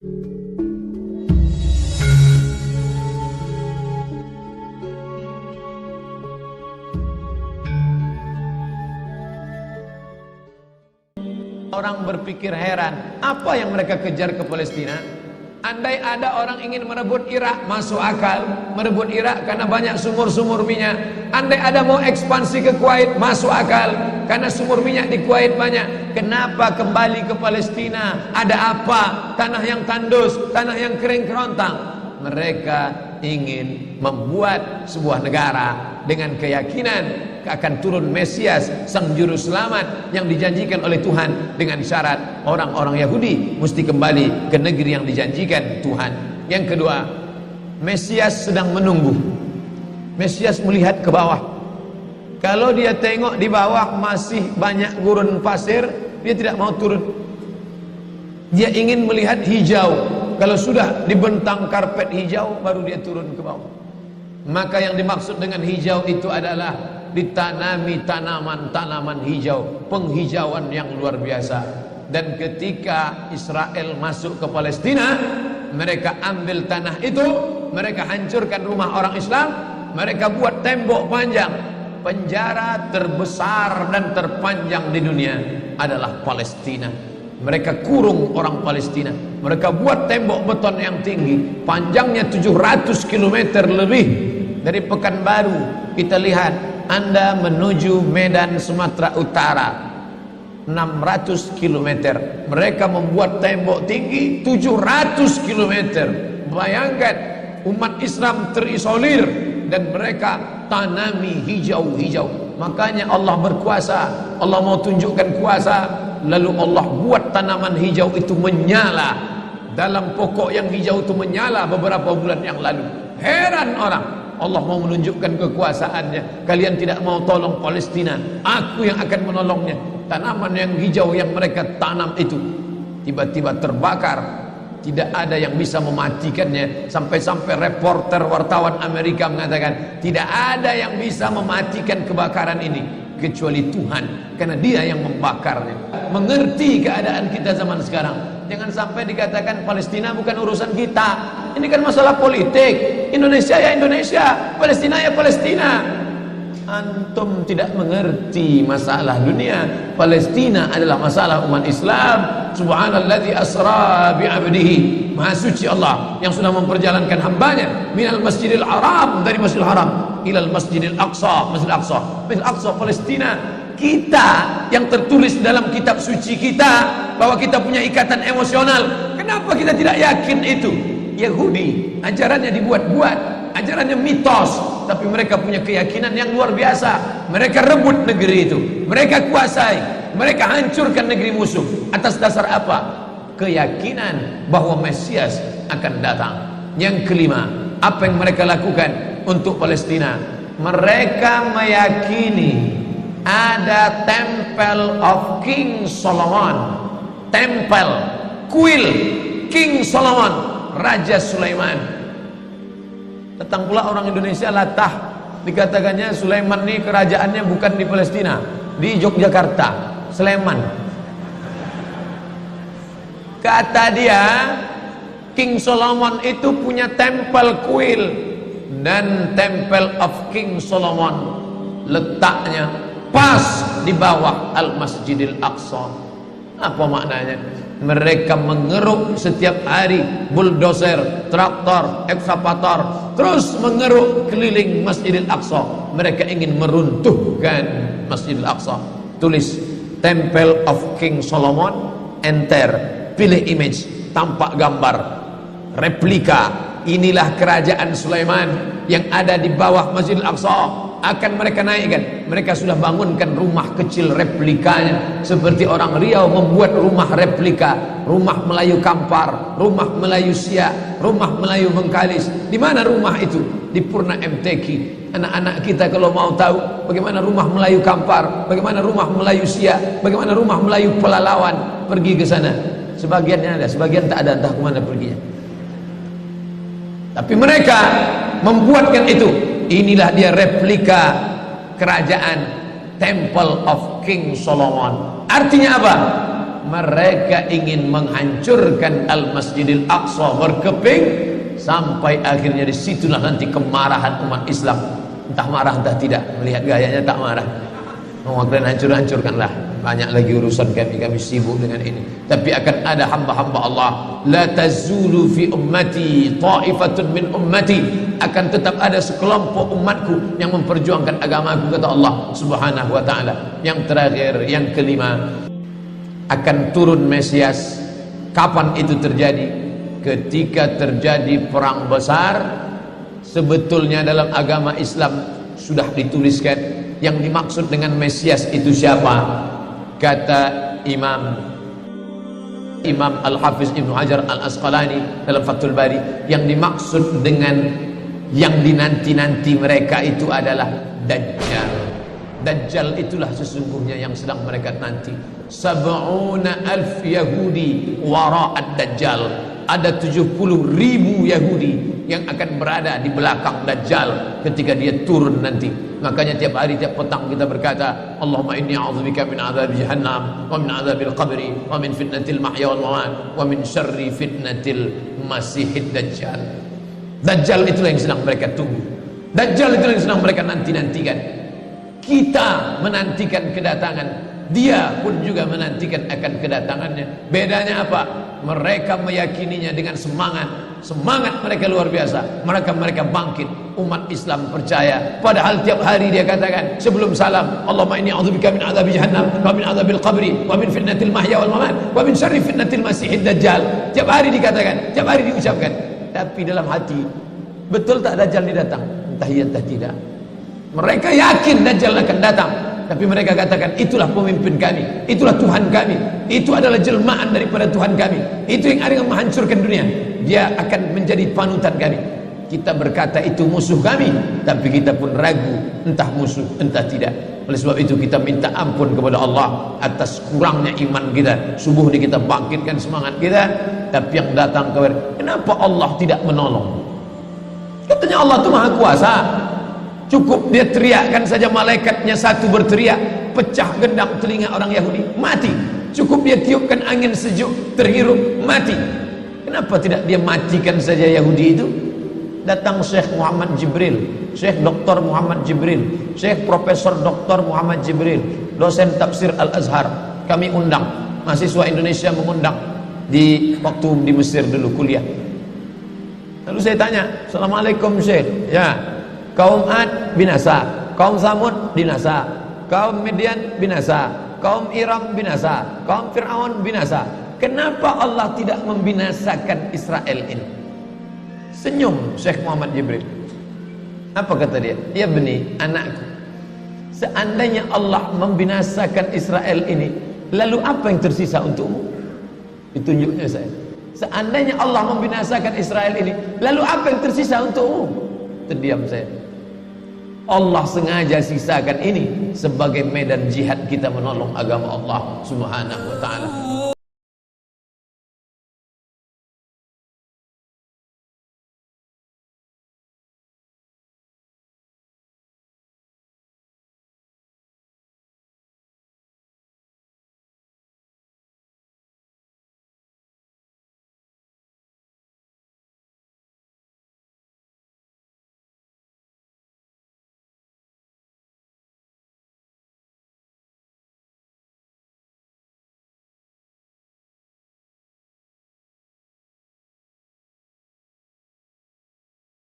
Orang berpikir heran, apa yang mereka kejar ke Palestina? Andai ada orang ingin merebut Irak, masuk akal. Merebut Irak karena banyak sumur-sumur minyak. Andai ada mau ekspansi ke Kuwait, masuk akal, karena sumur minyak di Kuwait banyak. Kenapa kembali ke Palestina? Ada apa? Tanah yang tandus, tanah yang kering kerontang. Mereka ingin membuat sebuah negara dengan keyakinan akan turun Mesias, sang juru selamat yang dijanjikan oleh Tuhan, dengan syarat orang-orang Yahudi mesti kembali ke negeri yang dijanjikan Tuhan. Yang kedua, Mesias sedang menunggu. Mesias melihat ke bawah. Kalau dia tengok di bawah masih banyak gurun pasir, dia tidak mau turun. Dia ingin melihat hijau. Kalau sudah dibentang karpet hijau, baru dia turun ke bawah. Maka yang dimaksud dengan hijau itu adalah ditanami tanaman-tanaman hijau, penghijauan yang luar biasa. Dan ketika Israel masuk ke Palestina, mereka ambil tanah itu, mereka hancurkan rumah orang Islam, mereka buat tembok panjang. Penjara terbesar dan terpanjang di dunia adalah Palestina. Mereka kurung orang Palestina. Mereka buat tembok beton yang tinggi, panjangnya 700 km lebih. Dari Pekanbaru kita lihat, Anda menuju Medan Sumatera Utara 600 km. Mereka membuat tembok tinggi 700 km. Bayangkan, umat Islam terisolir dan mereka tanami hijau-hijau. Makanya Allah berkuasa, Allah mau tunjukkan kuasa, lalu Allah buat tanaman hijau itu menyala. Dalam pokok yang hijau itu menyala beberapa bulan yang lalu. Heran orang, Allah mau menunjukkan kekuasaannya. Kalian tidak mau tolong Palestina, aku yang akan menolongnya. Tanaman yang hijau yang mereka tanam itu tiba-tiba terbakar. Tidak ada yang bisa mematikannya. Sampai-sampai reporter wartawan Amerika mengatakan, tidak ada yang bisa mematikan kebakaran ini kecuali Tuhan, karena Dia yang membakarnya. Mengerti keadaan kita zaman sekarang. Jangan sampai dikatakan Palestina bukan urusan kita. Ini kan masalah politik. Indonesia ya Indonesia, Palestina ya Palestina. Antum tidak mengerti masalah dunia. Palestina adalah masalah umat Islam. Subhanalladzi asra bi'abdihi. Maha suci Allah yang sudah memperjalankan hambanya minal masjidil haram, dari masjidil haram, ilal masjidil aqsa, masjidil aqsa, masjidil aqsa Palestina. Kita yang tertulis dalam kitab suci kita bahwa kita punya ikatan emosional. Kenapa kita tidak yakin itu? Yahudi ajarannya dibuat-buat, ajarannya mitos, tapi mereka punya keyakinan yang luar biasa. Mereka rebut negeri itu, mereka kuasai, mereka hancurkan negeri musuh. Atas dasar apa? Keyakinan bahwa Mesias akan datang. Yang kelima, apa yang mereka lakukan untuk Palestina? Mereka meyakini ada Temple of King Solomon, tempel, kuil King Solomon, Raja Sulaiman. Datang pula orang Indonesia latah, dikatakannya Sulaiman ini kerajaannya bukan di Palestina, di Yogyakarta, Sleman. Kata dia, King Solomon itu punya tempel kuil, dan Temple of King Solomon letaknya pas di bawah Al-Masjidil Aqsa. Apa maknanya? Mereka mengeruk setiap hari, bulldozer, traktor, ekskavator, terus mengeruk keliling Masjidil Aqsa. Mereka ingin meruntuhkan Masjidil Aqsa. Tulis Temple of King Solomon, enter, pilih image, tampak gambar, replika. Inilah kerajaan Sulaiman yang ada di bawah Masjidil Aqsa. Akan mereka naikkan. Mereka sudah bangunkan rumah kecil replikanya, seperti orang Riau membuat rumah replika, rumah Melayu Kampar, rumah Melayu Siak, rumah Melayu Bengkalis. Di mana rumah itu? Di Purna MTQ. Anak-anak kita kalau mau tahu bagaimana rumah Melayu Kampar, bagaimana rumah Melayu Siak, bagaimana rumah Melayu Pelalawan, pergi ke sana. Sebagiannya ada, sebagian tak ada, entah kemana perginya. Tapi mereka membuatkan itu. Inilah dia replika kerajaan Temple of King Solomon. Artinya apa? mereka ingin menghancurkan Al-Masjidil Aqsa berkeping, sampai akhirnya disitulah nanti kemarahan umat Islam. Entah marah entah tidak, melihat gayanya tak marah. Kalian hancur-hancurkanlah, banyak lagi urusan kami sibuk dengan ini. Tapi akan ada hamba-hamba Allah, la tazulu fi ummati ta'ifatun min ummati, akan tetap ada sekelompok umatku yang memperjuangkan agamaku, kata Allah Subhanahu wa taala. Yang terakhir, yang kelima, akan turun Mesias. Kapan itu terjadi? Ketika terjadi perang besar. Sebetulnya dalam agama Islam sudah dituliskan yang dimaksud dengan Mesias itu siapa. Kata Imam Al-Hafiz Ibnu Hajar Al-Asqalani dalam Fathul Bari, yang dimaksud dengan yang dinanti-nanti mereka itu adalah Dajjal. Dajjal itulah sesungguhnya yang sedang mereka nanti. 70,000 Yahudi wara'ad Dajjal. Ada 70.000 Yahudi yang akan berada di belakang Dajjal ketika dia turun nanti. Makanya tiap hari, tiap petang kita berkata, Allahumma inni a'udzubika min adzabi jahannam wa min adzabil qabri wa min fitnatil mahya wal mamat wa min syarri fitnatil masihid Dajjal. Dajjal itulah yang sedang mereka tunggu. Dajjal itulah yang sedang mereka nanti-nantikan. Kita menantikan kedatangan, dia pun juga menantikan akan kedatangannya. Bedanya apa? Mereka meyakininya dengan semangat mereka luar biasa. Mereka bangkit. Umat Islam percaya. Padahal tiap hari dia katakan sebelum salam, Allahumma inni a'udzubika min adzabi jahannam wa min adzabil qabri wa min fitnatil mahya wal mamat wa min syarri fitnatil masihid Dajjal. Tiap hari dikatakan, tiap hari diucapkan. Tapi dalam hati, betul tak Dajjal ini datang? Entah iya entah tidak. Mereka yakin Dajjal akan datang, tapi mereka katakan itulah pemimpin kami, itulah Tuhan kami, itu adalah jelmaan daripada Tuhan kami, itu yang akan menghancurkan dunia, dia akan menjadi panutan kami. Kita berkata itu musuh kami, tapi kita pun ragu entah musuh entah tidak. Oleh sebab itu kita minta ampun kepada Allah atas kurangnya iman kita. Subuh ini kita bangkitkan semangat kita, tapi yang datang kepada, kenapa Allah tidak menolong? Katanya Allah itu maha kuasa. Cukup dia teriakkan saja, malaikatnya satu berteriak, pecah gendang telinga orang Yahudi, mati. Cukup dia tiupkan angin sejuk, terhirup, mati. Kenapa tidak dia matikan saja Yahudi itu? Datang Syekh Muhammad Jibril, Syekh Dr. Muhammad Jibril, Syekh Profesor Dr. Muhammad Jibril, dosen tafsir Al-Azhar. Kami undang, mahasiswa Indonesia mengundang di waktu di Mesir dulu kuliah. Lalu saya tanya, Assalamualaikum Syekh. Ya, kaum Ad binasa, kaum Samud binasa, kaum Midian binasa, kaum Iram binasa, kaum Fir'aun binasa. Kenapa Allah tidak membinasakan Israel ini? Senyum Syekh Muhammad Jibril. Apa kata dia? Ya beni, anakku, seandainya Allah membinasakan Israel ini, lalu apa yang tersisa untukmu? Ditunjuknya saya. Seandainya Allah membinasakan Israel ini, lalu apa yang tersisa untukmu? Terdiam saya. Allah sengaja sisakan ini sebagai medan jihad kita menolong agama Allah Subhanahu wa ta'ala.